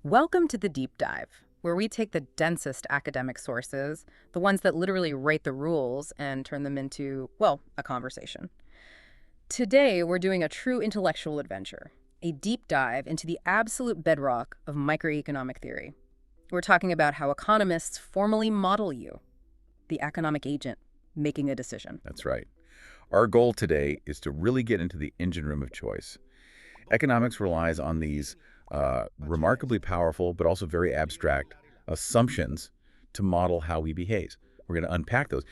Welcome to the Deep Dive, where we take the densest academic sources, the ones that literally write the rules, and turn them into, well, a conversation. Today, we're doing a true intellectual adventure, a deep dive into the absolute bedrock of microeconomic theory. We're talking about how economists formally model you, the economic agent making a decision. That's right. Our goal today is to really get into the engine room of choice. Economics relies on these remarkably powerful, but also very abstract assumptions to model how we behave. We're going to unpack those.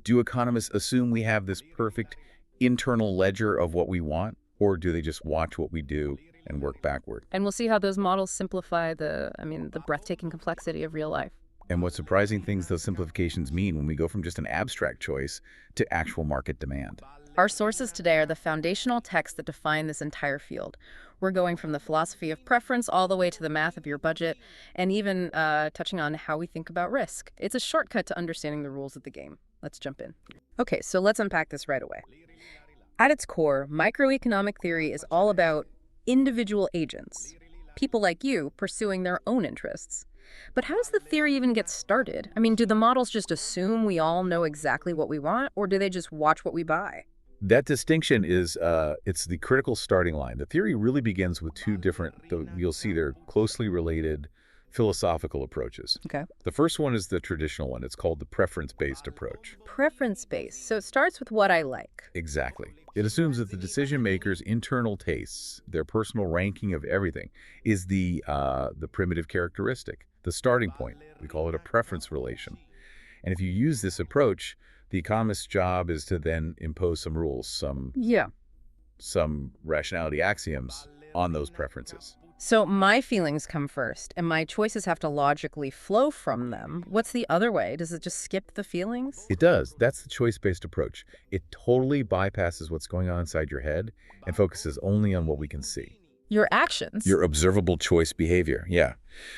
Do economists assume we have this perfect internal ledger of what we want, or do they just watch what we do and work backward? And we'll see how those models simplify the breathtaking complexity of real life. And what surprising things those simplifications mean when we go from just an abstract choice to actual market demand. Our sources today are the foundational texts that define this entire field. We're going from the philosophy of preference all the way to the math of your budget, and even touching on how we think about risk. It's a shortcut to understanding the rules of the game. Let's jump in. Okay, so let's unpack this right away. At its core, microeconomic theory is all about individual agents, people like you pursuing their own interests. But how does the theory even get started? I mean, do the models just assume we all know exactly what we want, or do they just watch what we buy? That distinction is, it's the critical starting line. The theory really begins with two different, you'll see they're closely related philosophical approaches. Okay. The first one is the traditional one. It's called the preference-based approach. Preference-based. So it starts with what I like. Exactly. It assumes that the decision maker's internal tastes, their personal ranking of everything, is the primitive characteristic, the starting point. We call it a preference relation. And if you use this approach, the economist's job is to then impose some rules, some rationality axioms on those preferences. So my feelings come first, and my choices have to logically flow from them. What's the other way? Does it just skip the feelings? It does. That's the choice-based approach. It totally bypasses what's going on inside your head and focuses only on what we can see. Your actions. Your observable choice behavior, yeah.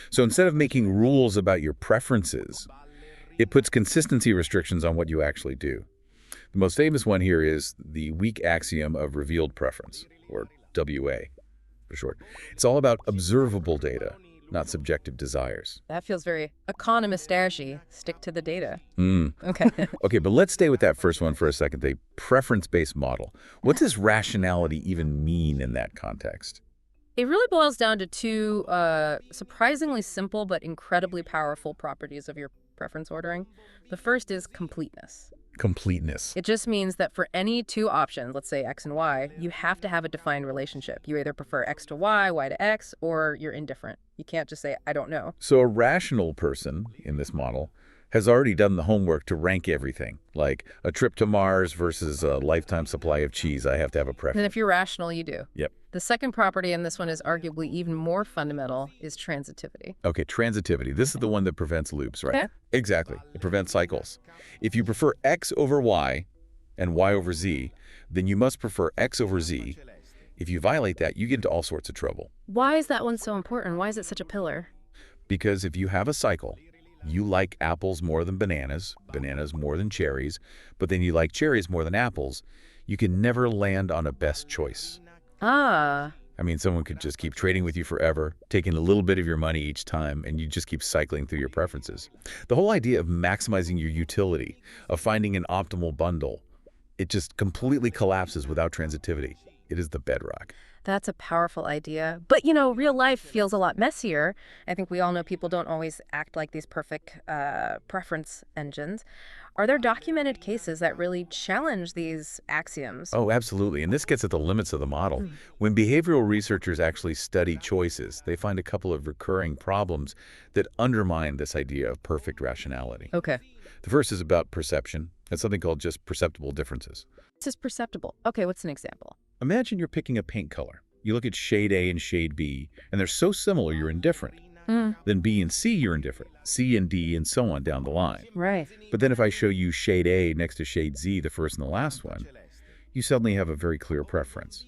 So instead of making rules about your preferences, it puts consistency restrictions on what you actually do. The most famous one here is the weak axiom of revealed preference, or WA for short. It's all about observable data, not subjective desires. That feels very economist-ashy. Stick to the data. Okay. Okay, but let's stay with that first one for a second, the preference-based model. What does rationality even mean in that context? It really boils down to two surprisingly simple but incredibly powerful properties of your preference ordering. The first is completeness. Completeness. It just means that for any two options, let's say X and Y, you have to have a defined relationship. You either prefer X to Y, Y to X, or you're indifferent. You can't just say, I don't know. So a rational person in this model has already done the homework to rank everything, like a trip to Mars versus a lifetime supply of cheese. I have to have a preference. And if you're rational, you do. Yep. The second property, and this one is arguably even more fundamental, is transitivity. Okay, transitivity. This is the one that prevents loops, right? Yeah. Exactly. It prevents cycles. If you prefer X over Y and Y over Z, then you must prefer X over Z. If you violate that, you get into all sorts of trouble. Why is that one so important? Why is it such a pillar? Because if you have a cycle, you like apples more than bananas, bananas more than cherries, but then you like cherries more than apples, you can never land on a best choice. Ah. I mean, someone could just keep trading with you forever, taking a little bit of your money each time, and you just keep cycling through your preferences. The whole idea of maximizing your utility, of finding an optimal bundle, it just completely collapses without transitivity. It is the bedrock. That's a powerful idea. But, real life feels a lot messier. I think we all know people don't always act like these perfect preference engines. Are there documented cases that really challenge these axioms? Oh, absolutely. And this gets at the limits of the model. When behavioral researchers actually study choices, they find a couple of recurring problems that undermine this idea of perfect rationality. Okay. The first is about perception. That's something called just perceptible differences. This is perceptible. Okay, what's an example? Imagine you're picking a paint color. You look at shade A and shade B, and they're so similar you're indifferent. Then B and C, you're indifferent. C and D, and so on down the line. Right. But then if I show you shade A next to shade Z, the first and the last one, you suddenly have a very clear preference.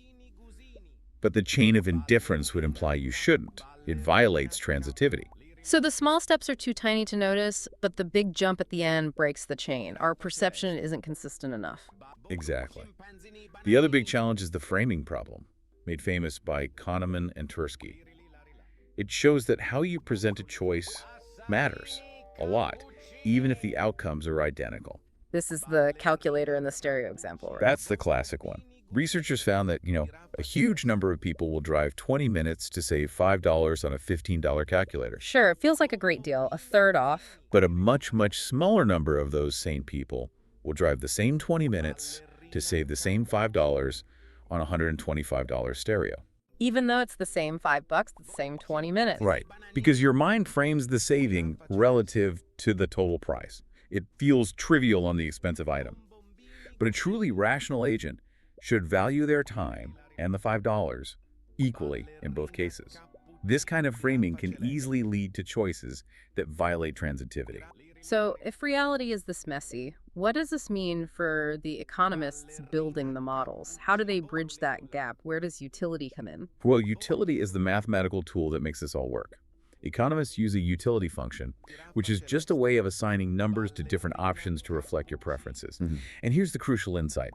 But the chain of indifference would imply you shouldn't. It violates transitivity. So the small steps are too tiny to notice, but the big jump at the end breaks the chain. Our perception isn't consistent enough. Exactly. The other big challenge is the framing problem, made famous by Kahneman and Tversky. It shows that how you present a choice matters a lot, even if the outcomes are identical. This is the calculator in the stereo example, right? That's the classic one. Researchers found that, a huge number of people will drive 20 minutes to save $5 on a $15 calculator. Sure, it feels like a great deal, a third off. But a much, much smaller number of those same people will drive the same 20 minutes to save the same $5 on a $125 stereo. Even though it's the same $5, the same 20 minutes. Right. Because your mind frames the saving relative to the total price. It feels trivial on the expensive item. But a truly rational agent should value their time and the $5 equally in both cases. This kind of framing can easily lead to choices that violate transitivity. So if reality is this messy, what does this mean for the economists building the models? How do they bridge that gap? Where does utility come in? Well, utility is the mathematical tool that makes this all work. Economists use a utility function, which is just a way of assigning numbers to different options to reflect your preferences. And here's the crucial insight.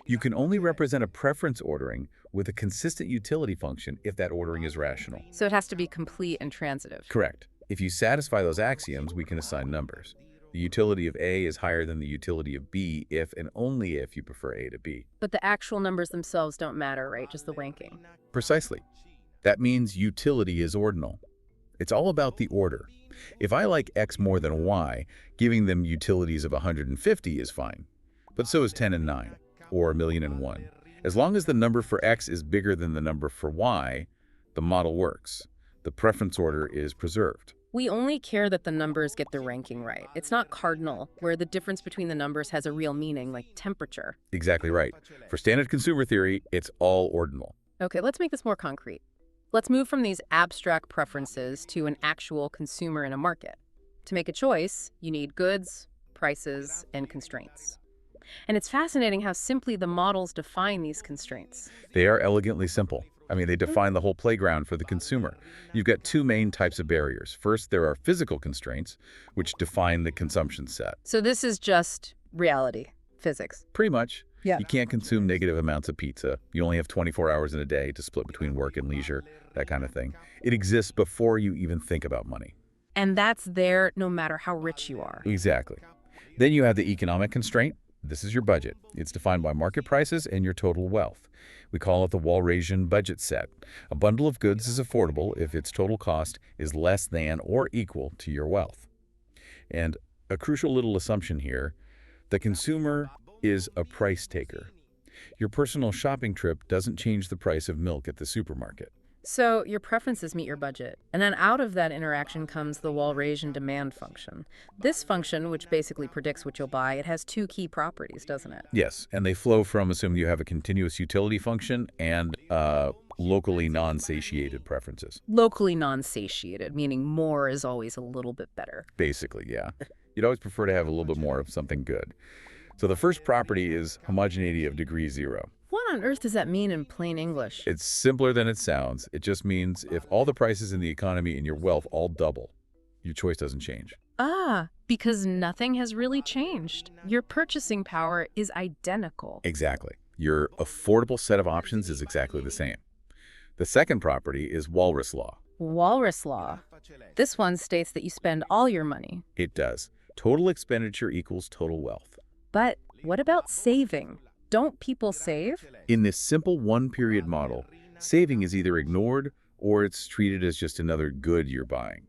You can only represent a preference ordering with a consistent utility function if that ordering is rational. So it has to be complete and transitive. Correct. If you satisfy those axioms, we can assign numbers. The utility of A is higher than the utility of B if and only if you prefer A to B. But the actual numbers themselves don't matter, right? Just the ranking. Precisely. That means utility is ordinal. It's all about the order. If I like X more than Y, giving them utilities of 150 is fine. But so is 10 and 9, or 1,000,001. As long as the number for X is bigger than the number for Y, the model works. The preference order is preserved. We only care that the numbers get the ranking right. It's not cardinal, where the difference between the numbers has a real meaning, like temperature. Exactly right. For standard consumer theory, it's all ordinal. Okay, let's make this more concrete. Let's move from these abstract preferences to an actual consumer in a market. To make a choice, you need goods, prices, and constraints. And it's fascinating how simply the models define these constraints. They are elegantly simple. They define the whole playground for the consumer. You've got two main types of barriers. First, there are physical constraints, which define the consumption set. So this is just reality, physics. Pretty much. Yeah. You can't consume negative amounts of pizza. You only have 24 hours in a day to split between work and leisure, that kind of thing. It exists before you even think about money. And that's there no matter how rich you are. Exactly. Then you have the economic constraint. This is your budget. It's defined by market prices and your total wealth. We call it the Walrasian budget set. A bundle of goods is affordable if its total cost is less than or equal to your wealth. And a crucial little assumption here, the consumer is a price taker. Your personal shopping trip doesn't change the price of milk at the supermarket. So your preferences meet your budget. And then out of that interaction comes the Walrasian demand function. This function, which basically predicts what you'll buy, it has two key properties, doesn't it? Yes, and they flow from assuming you have a continuous utility function and locally non-satiated preferences. Locally non-satiated, meaning more is always a little bit better. Basically, yeah. You'd always prefer to have a little bit more of something good. So the first property is homogeneity of degree 0. What on earth does that mean in plain English? It's simpler than it sounds. It just means if all the prices in the economy and your wealth all double, your choice doesn't change. Ah, because nothing has really changed. Your purchasing power is identical. Exactly. Your affordable set of options is exactly the same. The second property is Walrus law. Walrus law. This one states that you spend all your money. It does. Total expenditure equals total wealth. But what about saving? Don't people save? In this simple one-period model, saving is either ignored or it's treated as just another good you're buying.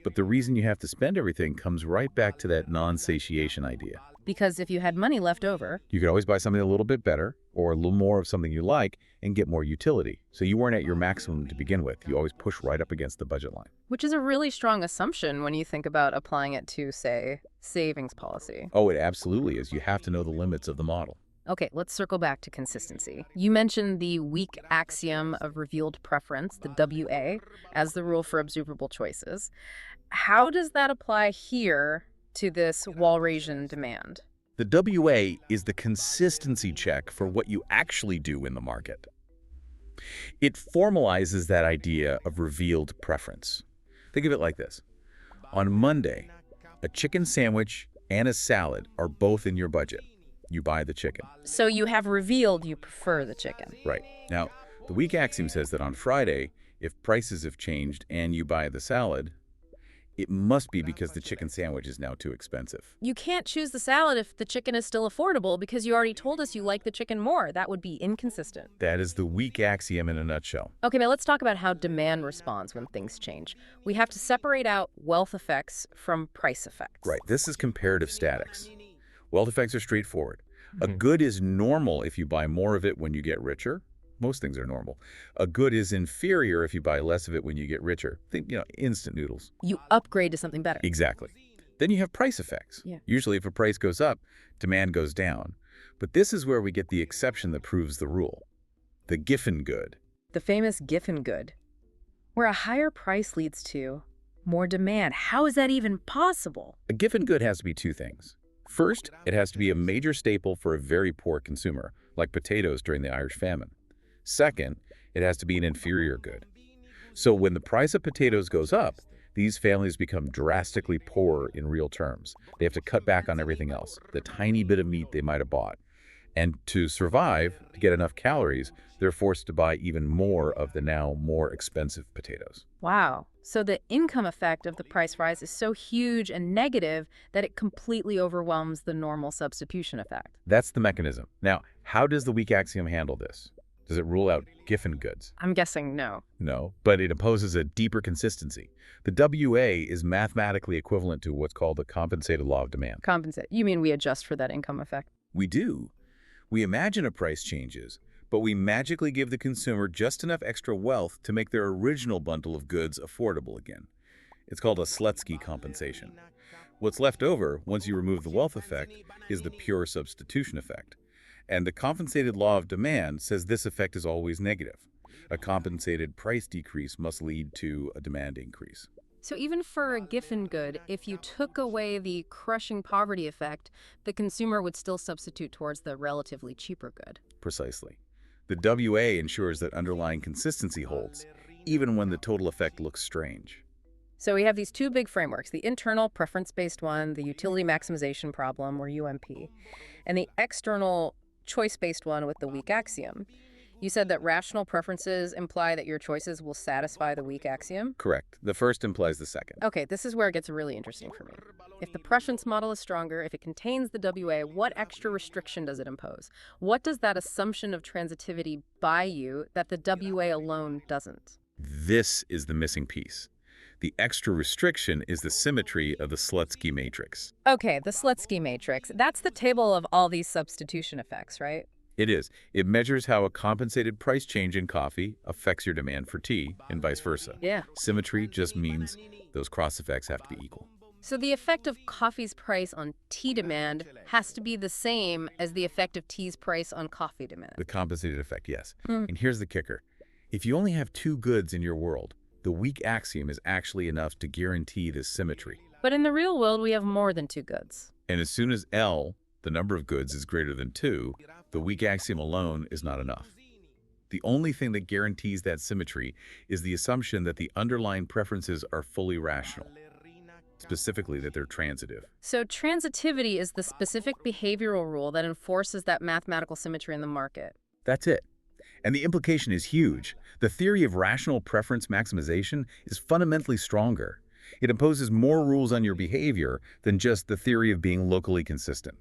But the reason you have to spend everything comes right back to that non-satiation idea. Because if you had money left over, You could always buy something a little bit better or a little more of something you like and get more utility. So you weren't at your maximum to begin with. You always push right up against the budget line. which is a really strong assumption when you think about applying it to, say, savings policy. Oh, it absolutely is. You have to know the limits of the model. Okay, let's circle back to consistency. You mentioned the weak axiom of revealed preference, the WA, as the rule for observable choices. How does that apply here to this Walrasian demand? The WA is the consistency check for what you actually do in the market. It formalizes that idea of revealed preference. Think of it like this. On Monday, a chicken sandwich and a salad are both in your budget. You buy the chicken. So you have revealed you prefer the chicken. Right. Now, the weak axiom says that on Friday, If prices have changed and you buy the salad, it must be because the chicken sandwich is now too expensive. You can't choose the salad if the chicken is still affordable because you already told us you like the chicken more. That would be inconsistent. That is the weak axiom in a nutshell. Okay, now let's talk about how demand responds when things change. We have to separate out wealth effects from price effects. Right, this is comparative statics. Wealth effects are straightforward. A Mhm. good is normal if you buy more of it when you get richer. Most things are normal. A good is inferior if you buy less of it when you get richer. Think, instant noodles. You upgrade to something better. Exactly. Then you have price effects. Yeah. Usually if a price goes up, demand goes down. But this is where we get the exception that proves the rule. The Giffen good. The famous Giffen good, where a higher price leads to more demand. How is that even possible? A Giffen good has to be two things. First, it has to be a major staple for a very poor consumer, like potatoes during the Irish famine. Second, it has to be an inferior good. So when the price of potatoes goes up, these families become drastically poorer in real terms. They have to cut back on everything else, the tiny bit of meat they might have bought. And to survive, to get enough calories, they're forced to buy even more of the now more expensive potatoes. Wow. So the income effect of the price rise is so huge and negative that it completely overwhelms the normal substitution effect. That's the mechanism. Now, how does the weak axiom handle this? Does it rule out Giffen goods? I'm guessing no. No, but it imposes a deeper consistency. The WA is mathematically equivalent to what's called the compensated law of demand. Compensate. You mean we adjust for that income effect? We do. We imagine a price changes, but we magically give the consumer just enough extra wealth to make their original bundle of goods affordable again. It's called a Slutsky compensation. What's left over, once you remove the wealth effect, is the pure substitution effect. And the compensated law of demand says this effect is always negative. A compensated price decrease must lead to a demand increase. So even for a Giffen good, if you took away the crushing poverty effect, the consumer would still substitute towards the relatively cheaper good. Precisely. The WA ensures that underlying consistency holds, even when the total effect looks strange. So we have these two big frameworks, the internal preference-based one, the utility maximization problem, or UMP, and the external choice-based one with the weak axiom. You said that rational preferences imply that your choices will satisfy the weak axiom? Correct. The first implies the second. Okay, this is where it gets really interesting for me. If the preference model is stronger, if it contains the WA, what extra restriction does it impose? What does that assumption of transitivity buy you that the WA alone doesn't? This is the missing piece. The extra restriction is the symmetry of the Slutsky matrix. Okay, the Slutsky matrix. That's the table of all these substitution effects, right? It is. It measures how a compensated price change in coffee affects your demand for tea, and vice versa. Yeah. Symmetry just means those cross effects have to be equal. So the effect of coffee's price on tea demand has to be the same as the effect of tea's price on coffee demand. The compensated effect, yes. Hmm. And here's the kicker. If you only have two goods in your world, the weak axiom is actually enough to guarantee this symmetry. But in the real world, we have more than two goods. And as soon as L, the number of goods, is greater than 2, the weak axiom alone is not enough. The only thing that guarantees that symmetry is the assumption that the underlying preferences are fully rational, specifically that they're transitive. So transitivity is the specific behavioral rule that enforces that mathematical symmetry in the market. That's it. And the implication is huge. The theory of rational preference maximization is fundamentally stronger. It imposes more rules on your behavior than just the theory of being locally consistent.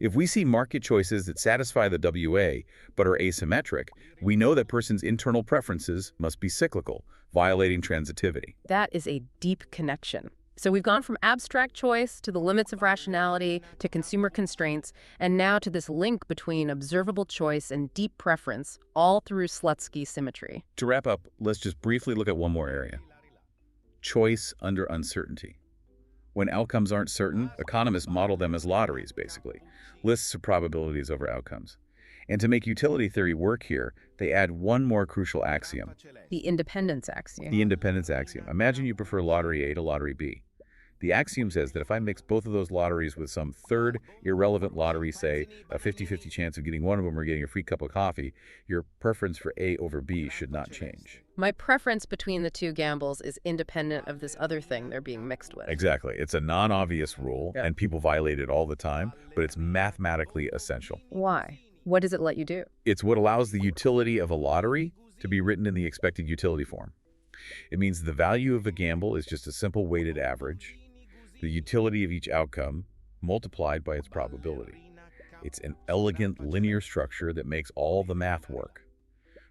If we see market choices that satisfy the WA but are asymmetric, we know that person's internal preferences must be cyclical, violating transitivity. That is a deep connection. So we've gone from abstract choice to the limits of rationality to consumer constraints, and now to this link between observable choice and deep preference, all through Slutsky symmetry. To wrap up, let's just briefly look at one more area. Choice under uncertainty. When outcomes aren't certain, economists model them as lotteries, basically, lists of probabilities over outcomes. And to make utility theory work here, they add one more crucial axiom. The independence axiom. The independence axiom. Imagine you prefer lottery A to lottery B. The axiom says that if I mix both of those lotteries with some third irrelevant lottery, say a 50-50 chance of getting one of them or getting a free cup of coffee, your preference for A over B should not change. My preference between the two gambles is independent of this other thing they're being mixed with. Exactly. It's a non-obvious rule, and people violate it all the time, but it's mathematically essential. Why? What does it let you do? It's what allows the utility of a lottery to be written in the expected utility form. It means the value of a gamble is just a simple weighted average, the utility of each outcome multiplied by its probability. It's an elegant linear structure that makes all the math work,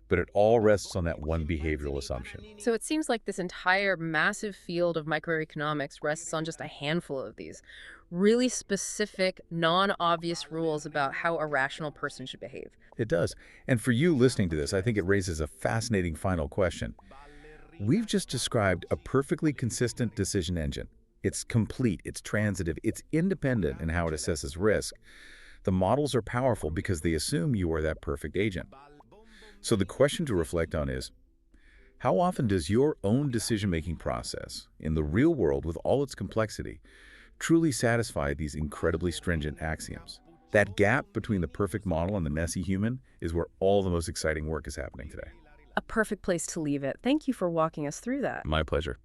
but it all rests on that one behavioral assumption. So it seems like this entire massive field of microeconomics rests on just a handful of these really specific, non-obvious rules about how a rational person should behave. It does. And for you listening to this, I think it raises a fascinating final question. We've just described a perfectly consistent decision engine. It's complete, it's transitive, it's independent in how it assesses risk. The models are powerful because they assume you are that perfect agent. So the question to reflect on is, how often does your own decision-making process, in the real world with all its complexity, truly satisfy these incredibly stringent axioms? That gap between the perfect model and the messy human is where all the most exciting work is happening today. A perfect place to leave it. Thank you for walking us through that. My pleasure.